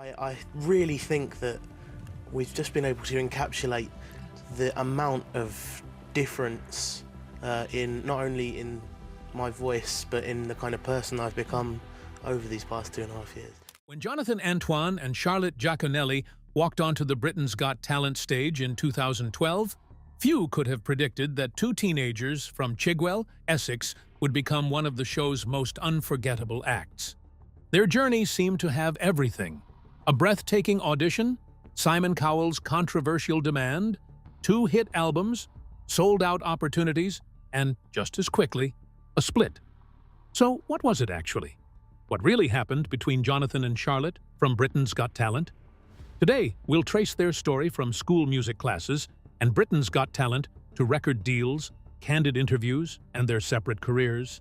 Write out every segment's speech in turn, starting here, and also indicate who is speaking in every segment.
Speaker 1: I really think that we've just been able to encapsulate the amount of difference in not only in my voice but in the kind of person I've become over these past 2.5 years.
Speaker 2: When Jonathan Antoine and Charlotte Jaconelli walked onto the Britain's Got Talent stage in 2012, few could have predicted that two teenagers from Chigwell, Essex, would become one of the show's most unforgettable acts. Their journey seemed to have everything: a breathtaking audition, Simon Cowell's controversial demand, 2 hit albums, sold-out opportunities, and, just as quickly, a split. So what was it actually? What really happened between Jonathan and Charlotte from Britain's Got Talent? Today, we'll trace their story from school music classes and Britain's Got Talent to record deals, candid interviews, and their separate careers.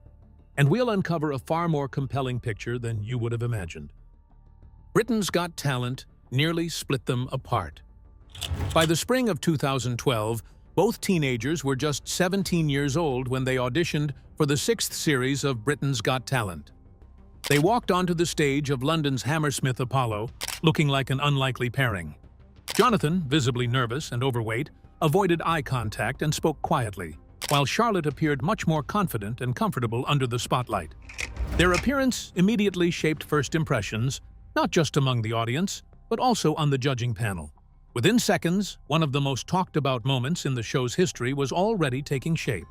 Speaker 2: And we'll uncover a far more compelling picture than you would have imagined. Britain's Got Talent nearly split them apart. By the spring of 2012, both teenagers were just 17 years old when they auditioned for the 6th series of Britain's Got Talent. They walked onto the stage of London's Hammersmith Apollo, looking like an unlikely pairing. Jonathan, visibly nervous and overweight, avoided eye contact and spoke quietly, while Charlotte appeared much more confident and comfortable under the spotlight. Their appearance immediately shaped first impressions, not just among the audience, but also on the judging panel. Within seconds, one of the most talked-about moments in the show's history was already taking shape.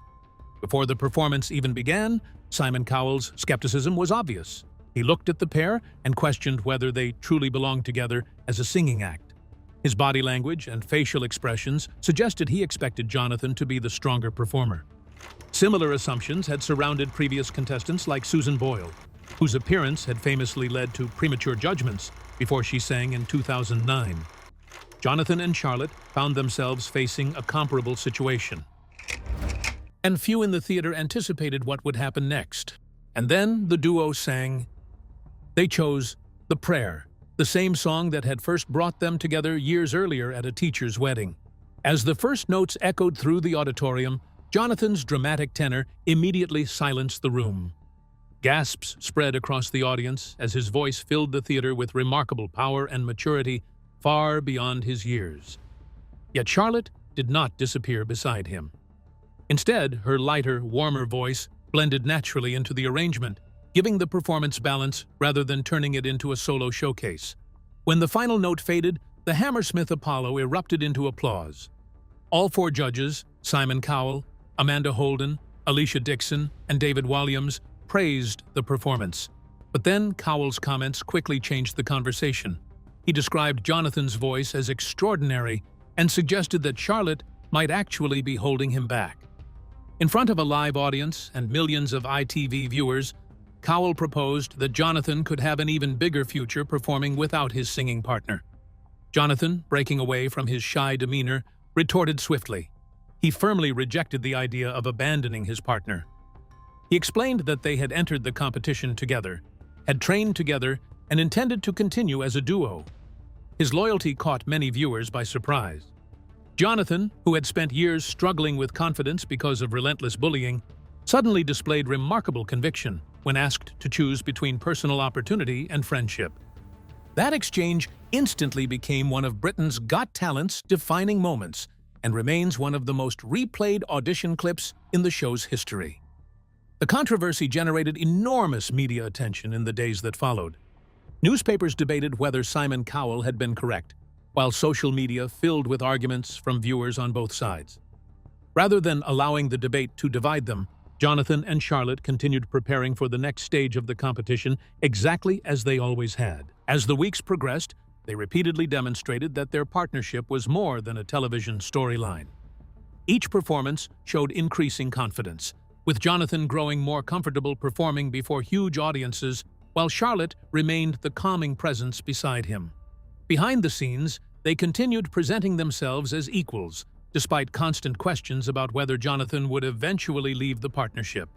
Speaker 2: Before the performance even began, Simon Cowell's skepticism was obvious. He looked at the pair and questioned whether they truly belonged together as a singing act. His body language and facial expressions suggested he expected Jonathan to be the stronger performer. Similar assumptions had surrounded previous contestants like Susan Boyle, whose appearance had famously led to premature judgments before she sang in 2009. Jonathan and Charlotte found themselves facing a comparable situation. And few in the theater anticipated what would happen next. And then the duo sang. They chose The Prayer, the same song that had first brought them together years earlier at a teacher's wedding. As the first notes echoed through the auditorium, Jonathan's dramatic tenor immediately silenced the room. Gasps spread across the audience as his voice filled the theater with remarkable power and maturity far beyond his years. Yet Charlotte did not disappear beside him. Instead, her lighter, warmer voice blended naturally into the arrangement, giving the performance balance rather than turning it into a solo showcase. When the final note faded, the Hammersmith Apollo erupted into applause. All 4 judges, Simon Cowell, Amanda Holden, Alicia Dixon, and David Williams, praised the performance. But then Cowell's comments quickly changed the conversation. He described Jonathan's voice as extraordinary and suggested that Charlotte might actually be holding him back. In front of a live audience and millions of ITV viewers, Cowell proposed that Jonathan could have an even bigger future performing without his singing partner. Jonathan, breaking away from his shy demeanor, retorted swiftly. He firmly rejected the idea of abandoning his partner. He explained that they had entered the competition together, had trained together, and intended to continue as a duo. His loyalty caught many viewers by surprise. Jonathan, who had spent years struggling with confidence because of relentless bullying, suddenly displayed remarkable conviction when asked to choose between personal opportunity and friendship. That exchange instantly became one of Britain's Got Talent's defining moments and remains one of the most replayed audition clips in the show's history. The controversy generated enormous media attention in the days that followed. Newspapers debated whether Simon Cowell had been correct, while social media filled with arguments from viewers on both sides. Rather than allowing the debate to divide them, Jonathan and Charlotte continued preparing for the next stage of the competition exactly as they always had. As the weeks progressed, they repeatedly demonstrated that their partnership was more than a television storyline. Each performance showed increasing confidence, with Jonathan growing more comfortable performing before huge audiences, while Charlotte remained the calming presence beside him. Behind the scenes, they continued presenting themselves as equals, despite constant questions about whether Jonathan would eventually leave the partnership.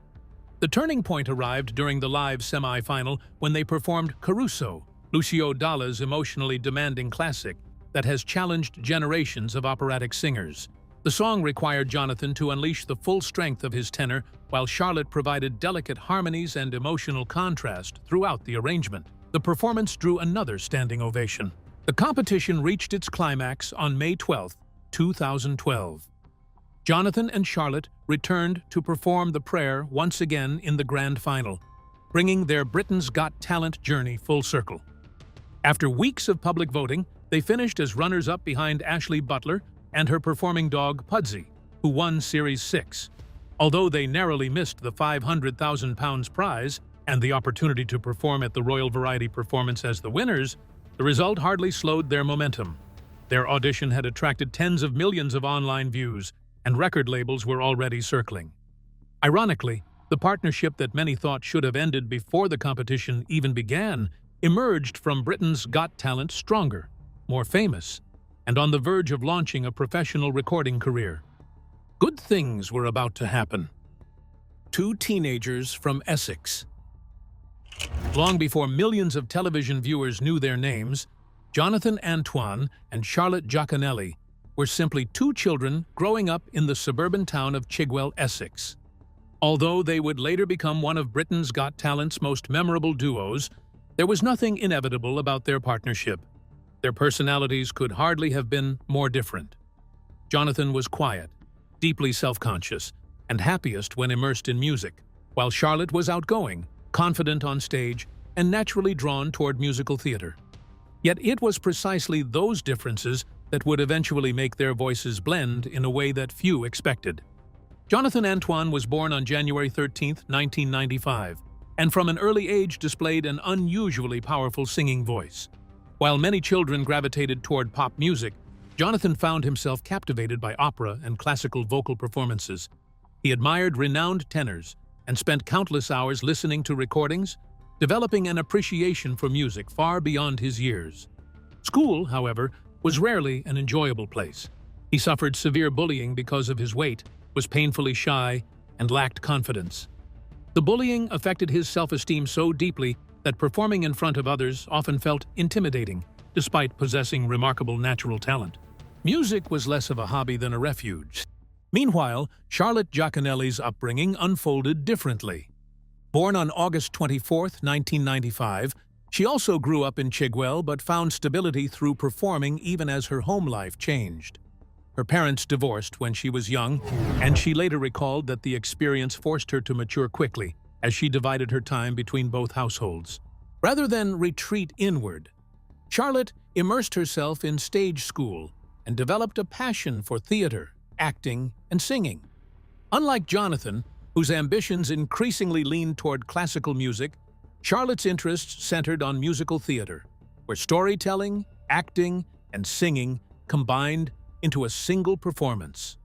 Speaker 2: The turning point arrived during the live semi-final when they performed Caruso, Lucio Dalla's emotionally demanding classic that has challenged generations of operatic singers. The song required Jonathan to unleash the full strength of his tenor, while Charlotte provided delicate harmonies and emotional contrast throughout the arrangement. the performance drew another standing ovation. The competition reached its climax on May 12, 2012. Jonathan and Charlotte returned to perform the prayer once again in the grand final, bringing their Britain's Got Talent journey full circle. After weeks of public voting, they finished as runners-up behind Ashley Butler and her performing dog Pudsey, who won Series 6. Although they narrowly missed the £500,000 prize and the opportunity to perform at the Royal Variety Performance as the winners, the result hardly slowed their momentum. Their audition had attracted tens of millions of online views, and record labels were already circling. Ironically, the partnership that many thought should have ended before the competition even began emerged from Britain's Got Talent stronger, more famous, and on the verge of launching a professional recording career. Good things were about to happen. Two teenagers from Essex. Long before millions of television viewers knew their names, Jonathan Antoine and Charlotte Jaconelli were simply two children growing up in the suburban town of Chigwell, Essex. Although they would later become one of Britain's Got Talent's most memorable duos, there was nothing inevitable about their partnership. Their personalities could hardly have been more different. Jonathan was quiet, deeply self-conscious, and happiest when immersed in music, while Charlotte was outgoing, confident on stage, and naturally drawn toward musical theater. Yet it was precisely those differences that would eventually make their voices blend in a way that few expected. Jonathan Antoine was born on January 13, 1995, and from an early age displayed an unusually powerful singing voice. While many children gravitated toward pop music, Jonathan found himself captivated by opera and classical vocal performances. He admired renowned tenors and spent countless hours listening to recordings, developing an appreciation for music far beyond his years. School, however, was rarely an enjoyable place. He suffered severe bullying because of his weight, was painfully shy, and lacked confidence. The bullying affected his self-esteem so deeply that performing in front of others often felt intimidating, despite possessing remarkable natural talent. Music was less of a hobby than a refuge. Meanwhile, Charlotte Jaconelli's upbringing unfolded differently. Born on August 24, 1995, she also grew up in Chigwell but found stability through performing even as her home life changed. Her parents divorced when she was young, and she later recalled that the experience forced her to mature quickly as she divided her time between both households. Rather than retreat inward, Charlotte immersed herself in stage school and developed a passion for theater, acting, and singing. Unlike Jonathan, whose ambitions increasingly leaned toward classical music, Charlotte's interests centered on musical theater, where storytelling, acting, and singing combined into a single performance.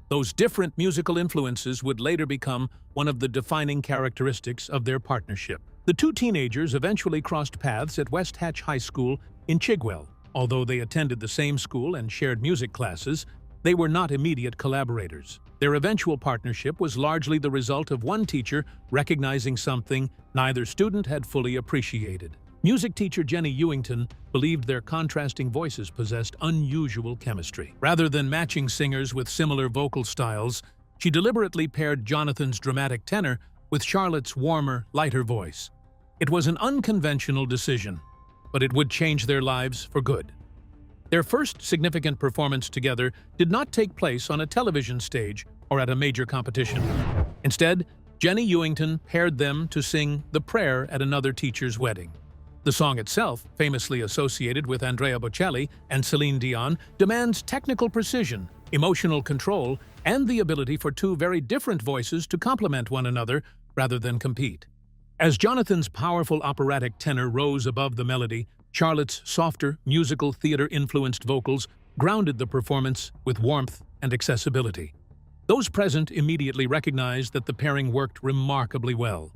Speaker 2: Those different musical influences would later become one of the defining characteristics of their partnership. The two teenagers eventually crossed paths at West Hatch High School in Chigwell. Although they attended the same school and shared music classes, they were not immediate collaborators. Their eventual partnership was largely the result of one teacher recognizing something neither student had fully appreciated. Music teacher Jenny Ewington believed their contrasting voices possessed unusual chemistry. Rather than matching singers with similar vocal styles, she deliberately paired Jonathan's dramatic tenor with Charlotte's warmer, lighter voice. It was an unconventional decision, but it would change their lives for good. Their first significant performance together did not take place on a television stage or at a major competition. Instead, Jenny Ewington paired them to sing The Prayer at another teacher's wedding. The song itself, famously associated with Andrea Bocelli and Celine Dion, demands technical precision, emotional control, and the ability for two very different voices to complement one another rather than compete. As Jonathan's powerful operatic tenor rose above the melody, Charlotte's softer, musical theater-influenced vocals grounded the performance with warmth and accessibility. Those present immediately recognized that the pairing worked remarkably well.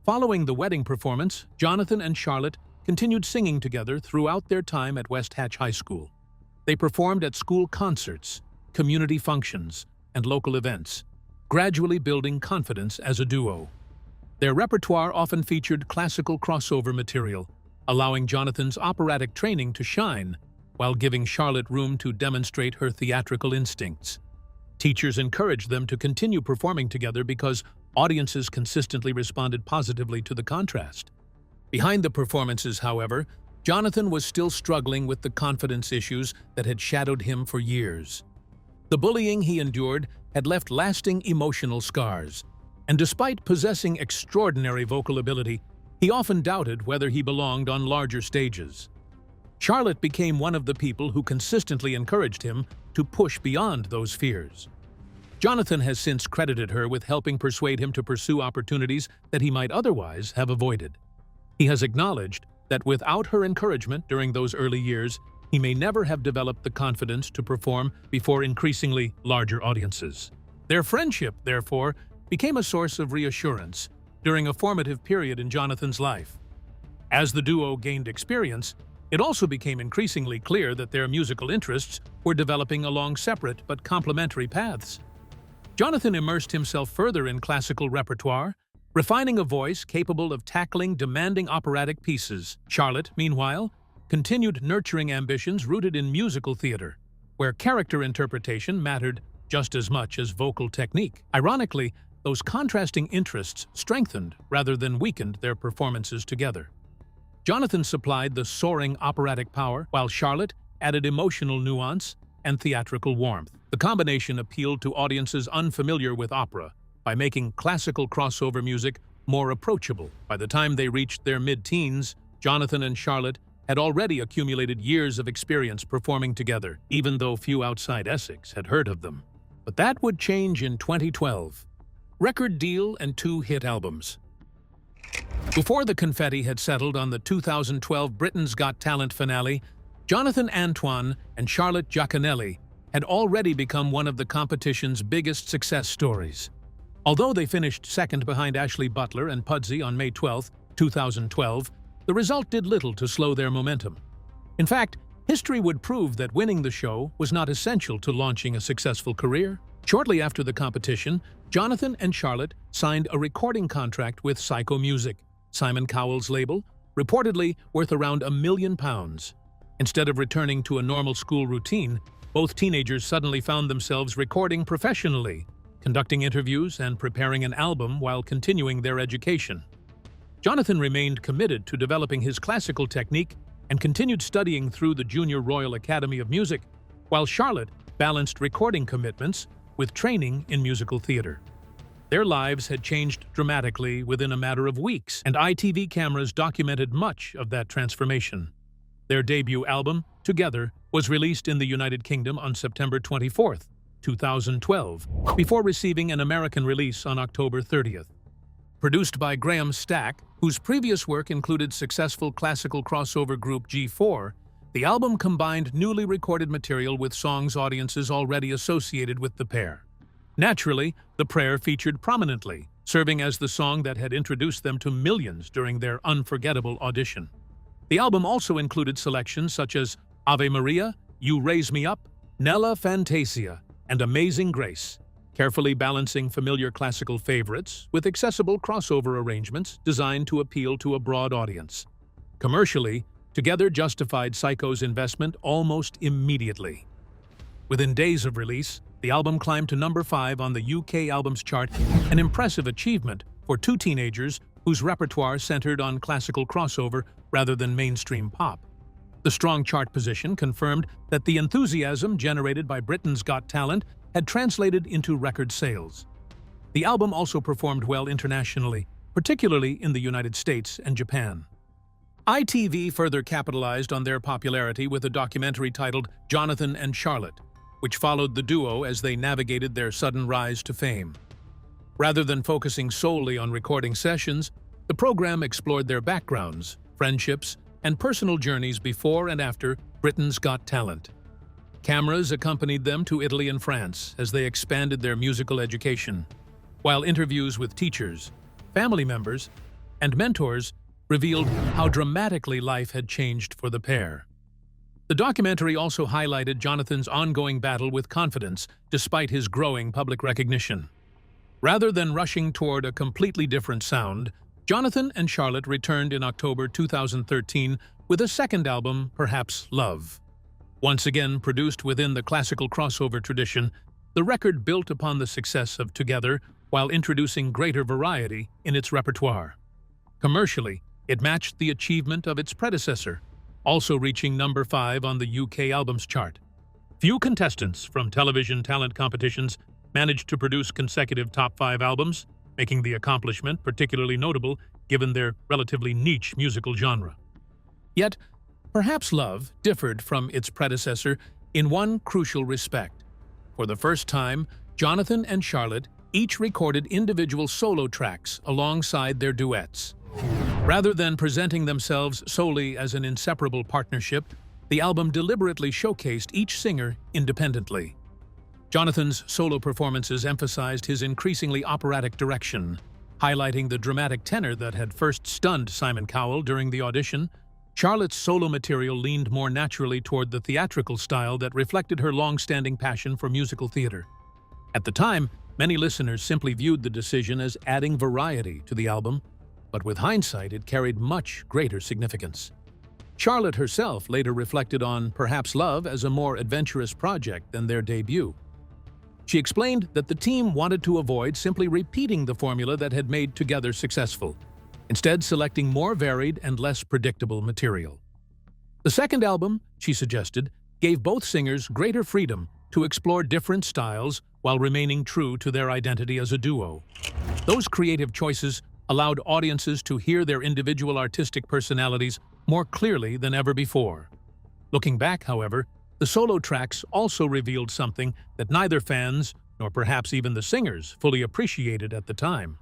Speaker 2: Following the wedding performance, Jonathan and Charlotte continued singing together throughout their time at West Hatch High School. They performed at school concerts, community functions, and local events, gradually building confidence as a duo. Their repertoire often featured classical crossover material, allowing Jonathan's operatic training to shine, while giving Charlotte room to demonstrate her theatrical instincts. Teachers encouraged them to continue performing together because audiences consistently responded positively to the contrast. Behind the performances, however, Jonathan was still struggling with the confidence issues that had shadowed him for years. The bullying he endured had left lasting emotional scars, and despite possessing extraordinary vocal ability, he often doubted whether he belonged on larger stages. Charlotte became one of the people who consistently encouraged him to push beyond those fears. Jonathan has since credited her with helping persuade him to pursue opportunities that he might otherwise have avoided. He has acknowledged that without her encouragement during those early years, he may never have developed the confidence to perform before increasingly larger audiences. Their friendship, therefore, became a source of reassurance during a formative period in Jonathan's life. As the duo gained experience, it also became increasingly clear that their musical interests were developing along separate but complementary paths. Jonathan immersed himself further in classical repertoire, refining a voice capable of tackling demanding operatic pieces. Charlotte, meanwhile, continued nurturing ambitions rooted in musical theater, where character interpretation mattered just as much as vocal technique. Ironically, those contrasting interests strengthened rather than weakened their performances together. Jonathan supplied the soaring operatic power, while Charlotte added emotional nuance and theatrical warmth. The combination appealed to audiences unfamiliar with opera by making classical crossover music more approachable. By the time they reached their mid-teens, Jonathan and Charlotte had already accumulated years of experience performing together, even though few outside Essex had heard of them. But that would change in 2012. Record deal and 2 hit albums. Before the confetti had settled on the 2012 Britain's Got Talent finale, Jonathan Antoine and Charlotte Jaconelli had already become one of the competition's biggest success stories. Although they finished second behind Ashley Butler and Pudsey on May 12, 2012, the result did little to slow their momentum. In fact, history would prove that winning the show was not essential to launching a successful career. Shortly after the competition, Jonathan and Charlotte signed a recording contract with Psycho Music, Simon Cowell's label, reportedly worth around £1 million. Instead of returning to a normal school routine, both teenagers suddenly found themselves recording professionally, conducting interviews and preparing an album while continuing their education. Jonathan remained committed to developing his classical technique and continued studying through the Junior Royal Academy of Music, while Charlotte balanced recording commitments with training in musical theater. Their lives had changed dramatically within a matter of weeks, and ITV cameras documented much of that transformation. Their debut album, Together, was released in the United Kingdom on September 24, 2012, before receiving an American release on October 30th. Produced by Graham Stack, whose previous work included successful classical crossover group G4, the album combined newly recorded material with songs audiences already associated with the pair. Naturally, The Prayer featured prominently, serving as the song that had introduced them to millions during their unforgettable audition. The album also included selections such as Ave Maria, You Raise Me Up, Nella Fantasia, and Amazing Grace, carefully balancing familiar classical favorites with accessible crossover arrangements designed to appeal to a broad audience. Commercially, Together justified Psycho's investment almost immediately. Within days of release, the album climbed to number 5 on the UK Albums Chart, an impressive achievement for 2 teenagers whose repertoire centered on classical crossover rather than mainstream pop. The strong chart position confirmed that the enthusiasm generated by Britain's Got Talent had translated into record sales. The album also performed well internationally, particularly in the United States and Japan. ITV further capitalized on their popularity with a documentary titled Jonathan and Charlotte, which followed the duo as they navigated their sudden rise to fame. Rather than focusing solely on recording sessions, the program explored their backgrounds, friendships, and personal journeys before and after Britain's Got Talent. Cameras accompanied them to Italy and France as they expanded their musical education, while interviews with teachers, family members, and mentors revealed how dramatically life had changed for the pair. The documentary also highlighted Jonathan's ongoing battle with confidence despite his growing public recognition. Rather than rushing toward a completely different sound, Jonathan and Charlotte returned in October 2013 with a second album, Perhaps Love. Once again produced within the classical crossover tradition, the record built upon the success of Together while introducing greater variety in its repertoire. Commercially, It matched the achievement of its predecessor, also reaching number 5 on the UK albums chart. Few contestants from television talent competitions managed to produce consecutive top 5 albums, making the accomplishment particularly notable given their relatively niche musical genre. Yet, Perhaps Love differed from its predecessor in one crucial respect. For the first time, Jonathan and Charlotte each recorded individual solo tracks alongside their duets. Rather than presenting themselves solely as an inseparable partnership, the album deliberately showcased each singer independently. Jonathan's solo performances emphasized his increasingly operatic direction, highlighting the dramatic tenor that had first stunned Simon Cowell during the audition. Charlotte's solo material leaned more naturally toward the theatrical style that reflected her long-standing passion for musical theater. At the time, many listeners simply viewed the decision as adding variety to the album, but with hindsight, it carried much greater significance. Charlotte herself later reflected on Perhaps Love as a more adventurous project than their debut. She explained that the team wanted to avoid simply repeating the formula that had made Together successful, instead selecting more varied and less predictable material. The second album, she suggested, gave both singers greater freedom to explore different styles while remaining true to their identity as a duo. Those creative choices allowed audiences to hear their individual artistic personalities more clearly than ever before. Looking back, however, the solo tracks also revealed something that neither fans, nor perhaps even the singers, fully appreciated at the time.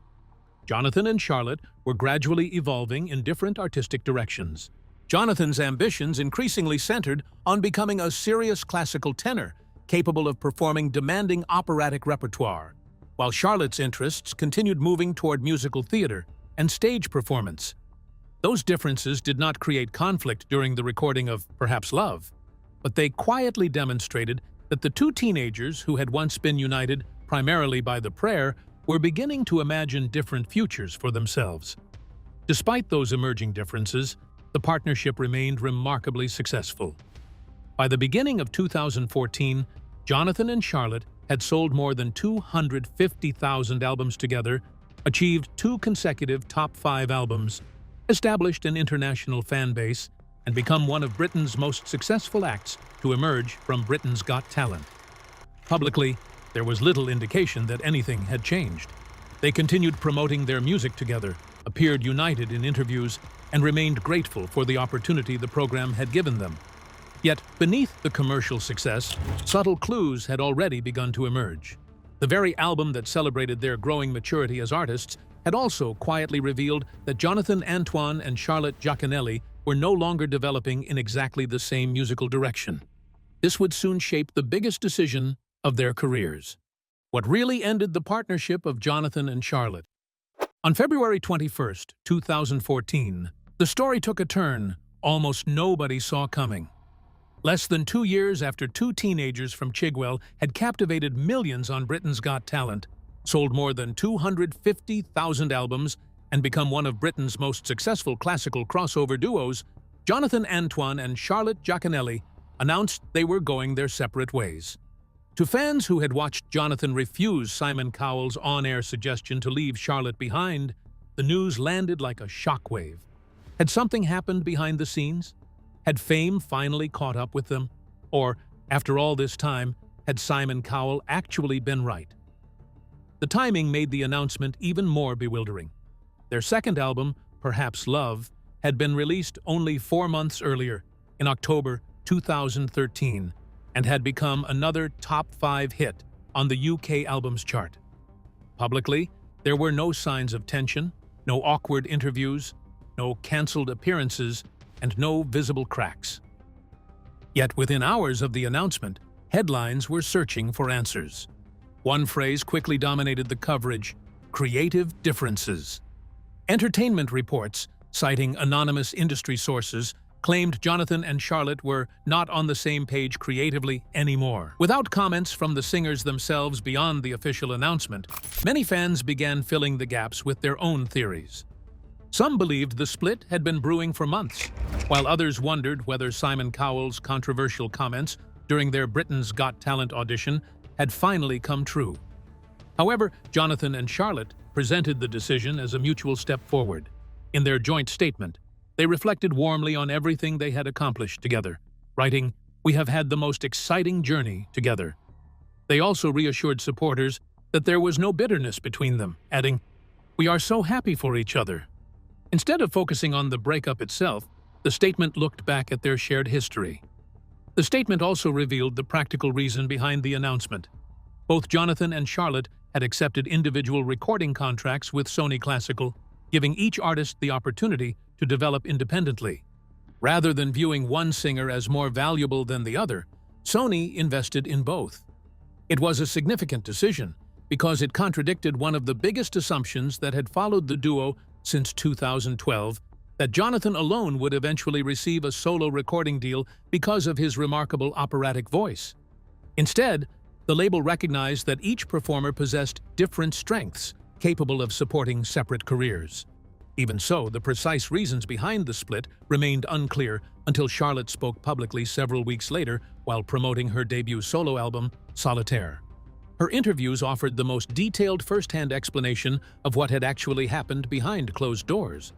Speaker 2: Jonathan and Charlotte were gradually evolving in different artistic directions. Jonathan's ambitions increasingly centered on becoming a serious classical tenor, capable of performing demanding operatic repertoire, while Charlotte's interests continued moving toward musical theater and stage performance. Those differences did not create conflict during the recording of Perhaps Love, but they quietly demonstrated that the two teenagers who had once been united primarily by the prayer were beginning to imagine different futures for themselves. Despite those emerging differences, the partnership remained remarkably successful. By the beginning of 2014, Jonathan and Charlotte had sold more than 250,000 albums together, achieved 2 consecutive top 5 albums, established an international fan base, and become one of Britain's most successful acts to emerge from Britain's Got Talent. Publicly, there was little indication that anything had changed. They continued promoting their music together, appeared united in interviews, and remained grateful for the opportunity the program had given them. Yet, beneath the commercial success, subtle clues had already begun to emerge. The very album that celebrated their growing maturity as artists had also quietly revealed that Jonathan Antoine and Charlotte Jaconelli were no longer developing in exactly the same musical direction. This would soon shape the biggest decision of their careers. What really ended the partnership of Jonathan and Charlotte? On February 21, 2014, the story took a turn almost nobody saw coming. Less than 2 years after two teenagers from Chigwell had captivated millions on Britain's Got Talent, sold more than 250,000 albums, and become one of Britain's most successful classical crossover duos, Jonathan Antoine and Charlotte Jaconelli announced they were going their separate ways. To fans who had watched Jonathan refuse Simon Cowell's on-air suggestion to leave Charlotte behind, the news landed like a shockwave. Had something happened behind the scenes? Had fame finally caught up with them? Or, after all this time, had Simon Cowell actually been right? The timing made the announcement even more bewildering. Their second album, Perhaps Love, had been released only 4 months earlier, in October 2013, and had become another top 5 hit on the UK albums chart. Publicly, there were no signs of tension, no awkward interviews, no cancelled appearances, and no visible cracks. Yet within hours of the announcement, headlines were searching for answers. One phrase quickly dominated the coverage: creative differences. Entertainment reports, citing anonymous industry sources, claimed Jonathan and Charlotte were not on the same page creatively anymore. Without comments from the singers themselves beyond the official announcement, many fans began filling the gaps with their own theories. Some believed the split had been brewing for months, while others wondered whether Simon Cowell's controversial comments during their Britain's Got Talent audition had finally come true. However, Jonathan and Charlotte presented the decision as a mutual step forward. In their joint statement, They reflected warmly on everything they had accomplished together, writing, "We have had the most exciting journey together." They also reassured supporters that there was no bitterness between them, adding, "We are so happy for each other." Instead of focusing on the breakup itself, the statement looked back at their shared history. The statement also revealed the practical reason behind the announcement. Both Jonathan and Charlotte had accepted individual recording contracts with Sony Classical, giving each artist the opportunity to develop independently. Rather than viewing one singer as more valuable than the other, Sony invested in both. It was a significant decision because it contradicted one of the biggest assumptions that had followed the duo since 2012, that Jonathan alone would eventually receive a solo recording deal because of his remarkable operatic voice. Instead, the label recognized that each performer possessed different strengths, capable of supporting separate careers. Even so, the precise reasons behind the split remained unclear until Charlotte spoke publicly several weeks later while promoting her debut solo album, Solitaire. Her interviews offered the most detailed first-hand explanation of what had actually happened behind closed doors.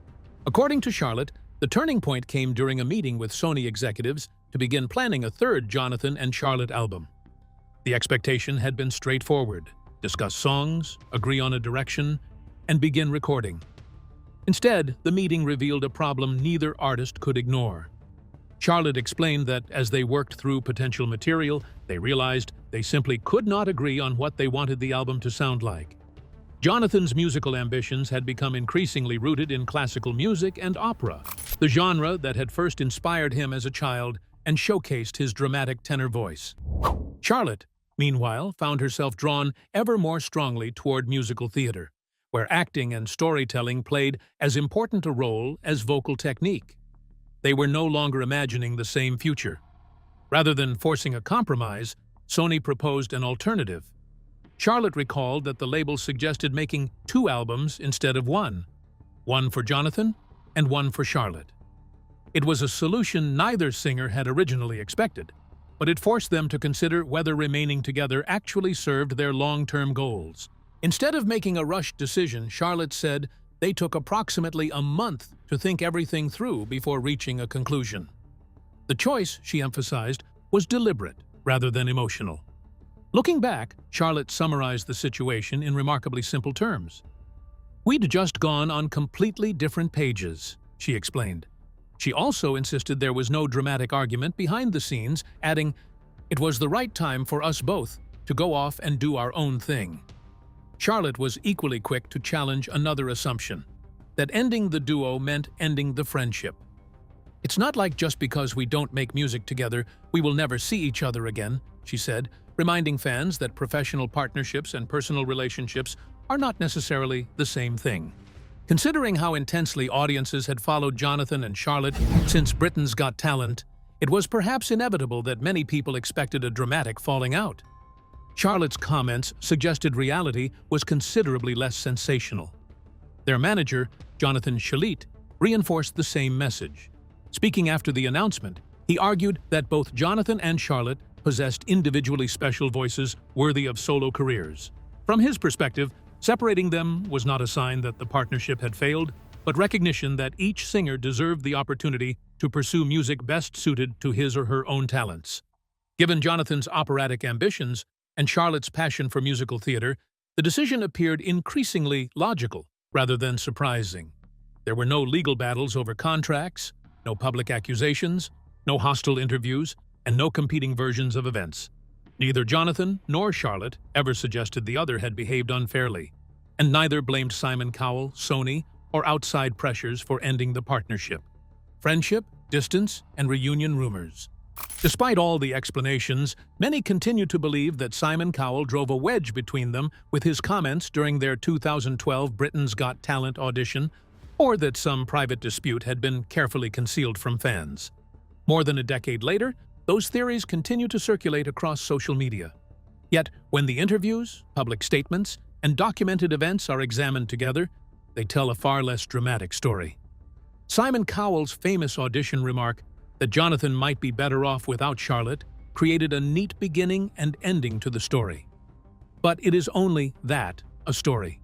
Speaker 2: According to Charlotte, the turning point came during a meeting with Sony executives to begin planning a third Jonathan and Charlotte album. The expectation had been straightforward: discuss songs, agree on a direction, and begin recording. Instead, the meeting revealed a problem neither artist could ignore. Charlotte explained that as they worked through potential material, they realized they simply could not agree on what they wanted the album to sound like. Jonathan's musical ambitions had become increasingly rooted in classical music and opera, the genre that had first inspired him as a child and showcased his dramatic tenor voice. Charlotte, meanwhile, found herself drawn ever more strongly toward musical theater, where acting and storytelling played as important a role as vocal technique. They were no longer imagining the same future. Rather than forcing a compromise, Sony proposed an alternative. Charlotte recalled that the label suggested making 2 albums instead of one for Jonathan and one for Charlotte. It was a solution neither singer had originally expected, but it forced them to consider whether remaining together actually served their long-term goals. Instead of making a rushed decision, Charlotte said they took approximately a month to think everything through before reaching a conclusion. The choice, she emphasized, was deliberate rather than emotional. Looking back, Charlotte summarized the situation in remarkably simple terms. "We'd just gone on completely different pages," she explained. She also insisted there was no dramatic argument behind the scenes, adding, "It was the right time for us both to go off and do our own thing." Charlotte was equally quick to challenge another assumption, that ending the duo meant ending the friendship. "It's not like just because we don't make music together, we will never see each other again," she said, reminding fans that professional partnerships and personal relationships are not necessarily the same thing. Considering how intensely audiences had followed Jonathan and Charlotte since Britain's Got Talent, it was perhaps inevitable that many people expected a dramatic falling out. Charlotte's comments suggested reality was considerably less sensational. Their manager, Jonathan Shalit, reinforced the same message. Speaking after the announcement, he argued that both Jonathan and Charlotte possessed individually special voices worthy of solo careers. From his perspective, separating them was not a sign that the partnership had failed, but recognition that each singer deserved the opportunity to pursue music best suited to his or her own talents. Given Jonathan's operatic ambitions and Charlotte's passion for musical theater, the decision appeared increasingly logical rather than surprising. There were no legal battles over contracts, no public accusations, no hostile interviews, and no competing versions of events. Neither Jonathan nor Charlotte ever suggested the other had behaved unfairly, and neither blamed Simon Cowell, Sony, or outside pressures for ending the partnership. Friendship, distance, and reunion rumors. Despite all the explanations, many continue to believe that Simon Cowell drove a wedge between them with his comments during their 2012 Britain's Got Talent audition, or that some private dispute had been carefully concealed from fans. More than a decade later, those theories continue to circulate across social media. Yet, when the interviews, public statements, and documented events are examined together, they tell a far less dramatic story. Simon Cowell's famous audition remark that Jonathan might be better off without Charlotte created a neat beginning and ending to the story. But it is only that, a story.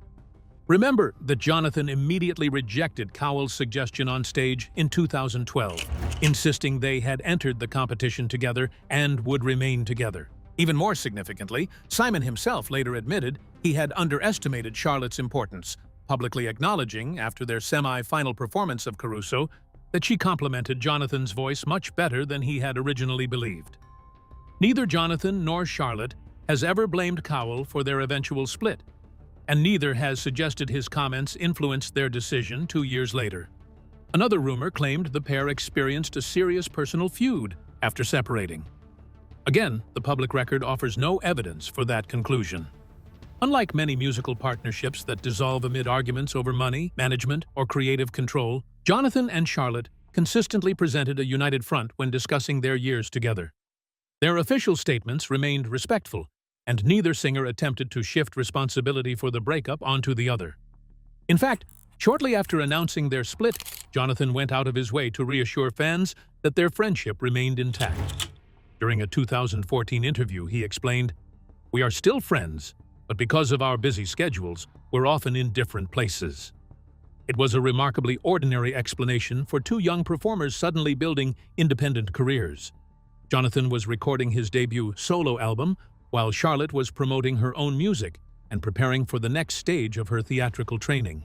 Speaker 2: Remember that Jonathan immediately rejected Cowell's suggestion on stage in 2012, insisting they had entered the competition together and would remain together. Even more significantly, Simon himself later admitted he had underestimated Charlotte's importance, publicly acknowledging, after their semi-final performance of Caruso, that she complemented Jonathan's voice much better than he had originally believed. Neither Jonathan nor Charlotte has ever blamed Cowell for their eventual split, and neither has suggested his comments influenced their decision 2 years later. Another rumor claimed the pair experienced a serious personal feud after separating. Again, the public record offers no evidence for that conclusion. Unlike many musical partnerships that dissolve amid arguments over money, management, or creative control, Jonathan and Charlotte consistently presented a united front when discussing their years together. Their official statements remained respectful, and neither singer attempted to shift responsibility for the breakup onto the other. In fact, shortly after announcing their split, Jonathan went out of his way to reassure fans that their friendship remained intact. During a 2014 interview, he explained, "We are still friends, but because of our busy schedules, we're often in different places." It was a remarkably ordinary explanation for two young performers suddenly building independent careers. Jonathan was recording his debut solo album, while Charlotte was promoting her own music and preparing for the next stage of her theatrical training.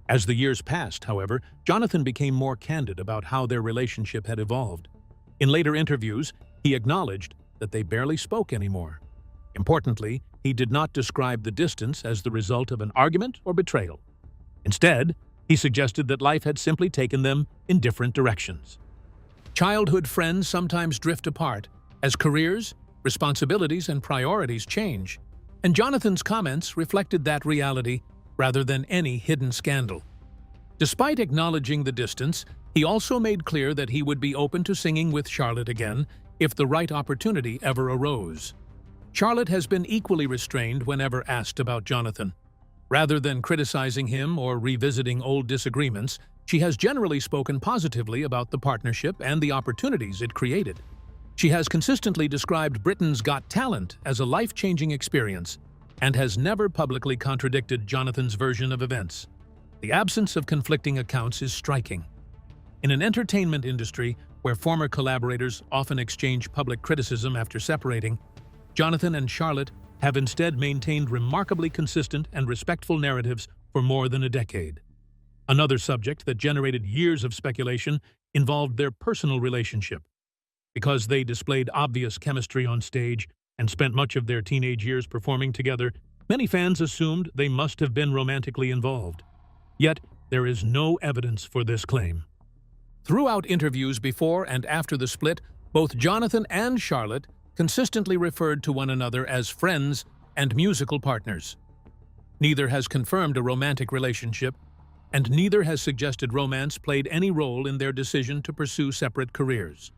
Speaker 2: As the years passed, however, Jonathan became more candid about how their relationship had evolved. In later interviews, he acknowledged that they barely spoke anymore. Importantly, he did not describe the distance as the result of an argument or betrayal. Instead, he suggested that life had simply taken them in different directions. Childhood friends sometimes drift apart as careers, responsibilities, and priorities change, and Jonathan's comments reflected that reality rather than any hidden scandal. Despite acknowledging the distance, he also made clear that he would be open to singing with Charlotte again if the right opportunity ever arose. Charlotte has been equally restrained whenever asked about Jonathan. Rather than criticizing him or revisiting old disagreements, she has generally spoken positively about the partnership and the opportunities it created. She has consistently described Britain's Got Talent as a life-changing experience and has never publicly contradicted Jonathan's version of events. The absence of conflicting accounts is striking. In an entertainment industry where former collaborators often exchange public criticism after separating, Jonathan and Charlotte have instead maintained remarkably consistent and respectful narratives for more than a decade. Another subject that generated years of speculation involved their personal relationship. Because they displayed obvious chemistry on stage and spent much of their teenage years performing together, many fans assumed they must have been romantically involved. Yet, there is no evidence for this claim. Throughout interviews before and after the split, both Jonathan and Charlotte consistently referred to one another as friends and musical partners. Neither has confirmed a romantic relationship, and neither has suggested romance played any role in their decision to pursue separate careers.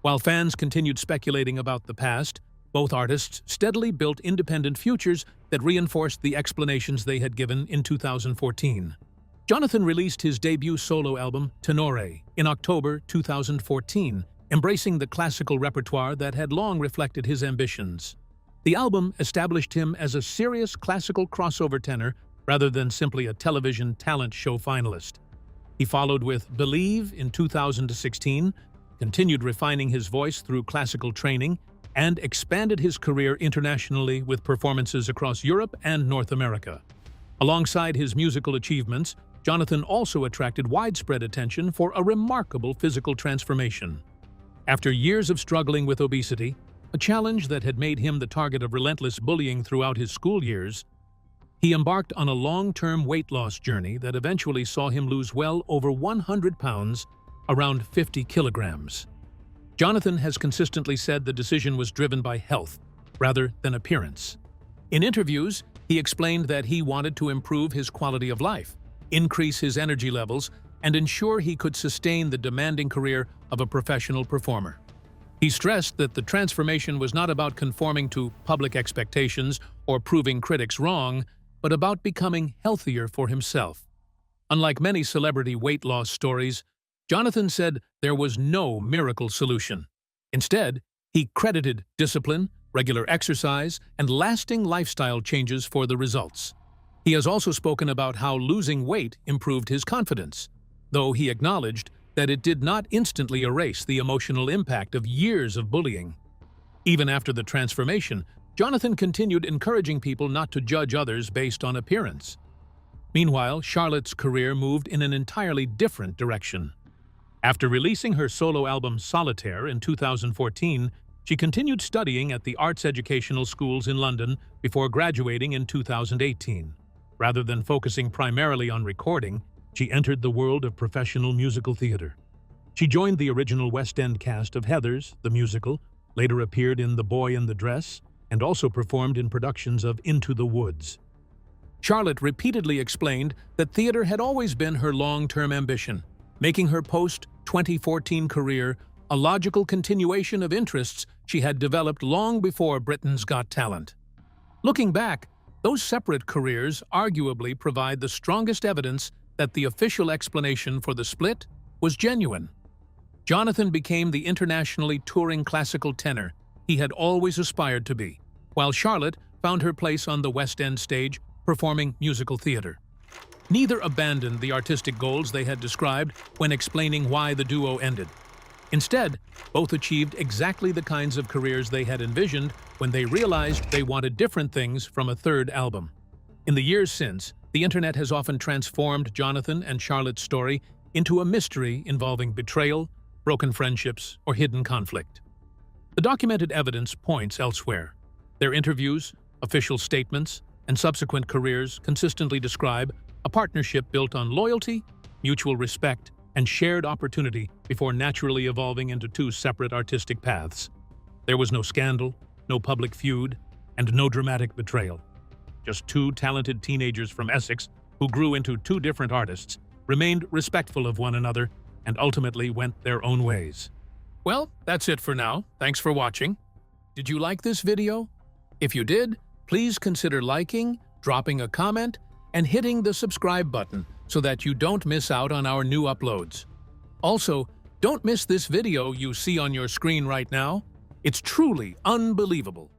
Speaker 2: While fans continued speculating about the past, both artists steadily built independent futures that reinforced the explanations they had given in 2014. Jonathan released his debut solo album, Tenore, in October 2014, embracing the classical repertoire that had long reflected his ambitions. The album established him as a serious classical crossover tenor rather than simply a television talent show finalist. He followed with Believe in 2016, continued refining his voice through classical training, and expanded his career internationally with performances across Europe and North America. Alongside his musical achievements, Jonathan also attracted widespread attention for a remarkable physical transformation. After years of struggling with obesity, a challenge that had made him the target of relentless bullying throughout his school years, he embarked on a long-term weight loss journey that eventually saw him lose well over 100 pounds, around 50 kilograms. Jonathan has consistently said the decision was driven by health, rather than appearance. In interviews, he explained that he wanted to improve his quality of life, increase his energy levels, and ensure he could sustain the demanding career of a professional performer. He stressed that the transformation was not about conforming to public expectations or proving critics wrong, but about becoming healthier for himself. Unlike many celebrity weight loss stories, Jonathan said there was no miracle solution. Instead, he credited discipline, regular exercise, and lasting lifestyle changes for the results. He has also spoken about how losing weight improved his confidence, though he acknowledged that it did not instantly erase the emotional impact of years of bullying. Even after the transformation, Jonathan continued encouraging people not to judge others based on appearance. Meanwhile, Charlotte's career moved in an entirely different direction. After releasing her solo album Solitaire in 2014, she continued studying at the arts educational schools in London before graduating in 2018. Rather than focusing primarily on recording, she entered the world of professional musical theater. She joined the original West End cast of Heathers, the musical, later appeared in The Boy in the Dress, and also performed in productions of Into the Woods. Charlotte repeatedly explained that theater had always been her long-term ambition, making her post-2014 career a logical continuation of interests she had developed long before Britain's Got Talent. Looking back, those separate careers arguably provide the strongest evidence that the official explanation for the split was genuine. Jonathan became the internationally touring classical tenor he had always aspired to be, while Charlotte found her place on the West End stage performing musical theater. Neither abandoned the artistic goals they had described when explaining why the duo ended. Instead, both achieved exactly the kinds of careers they had envisioned when they realized they wanted different things from a third album. In the years since, the internet has often transformed Jonathan and Charlotte's story into a mystery involving betrayal, broken friendships, or hidden conflict. The documented evidence points elsewhere. Their interviews, official statements, and subsequent careers consistently describe a partnership built on loyalty, mutual respect, and shared opportunity before naturally evolving into two separate artistic paths. There was no scandal, no public feud, and no dramatic betrayal. Just two talented teenagers from Essex who grew into two different artists, remained respectful of one another, and ultimately went their own ways. Well, that's it for now. Thanks for watching. Did you like this video? If you did, please consider liking, dropping a comment, and hitting the subscribe button so that you don't miss out on our new uploads. Also, don't miss this video you see on your screen right now. It's truly unbelievable.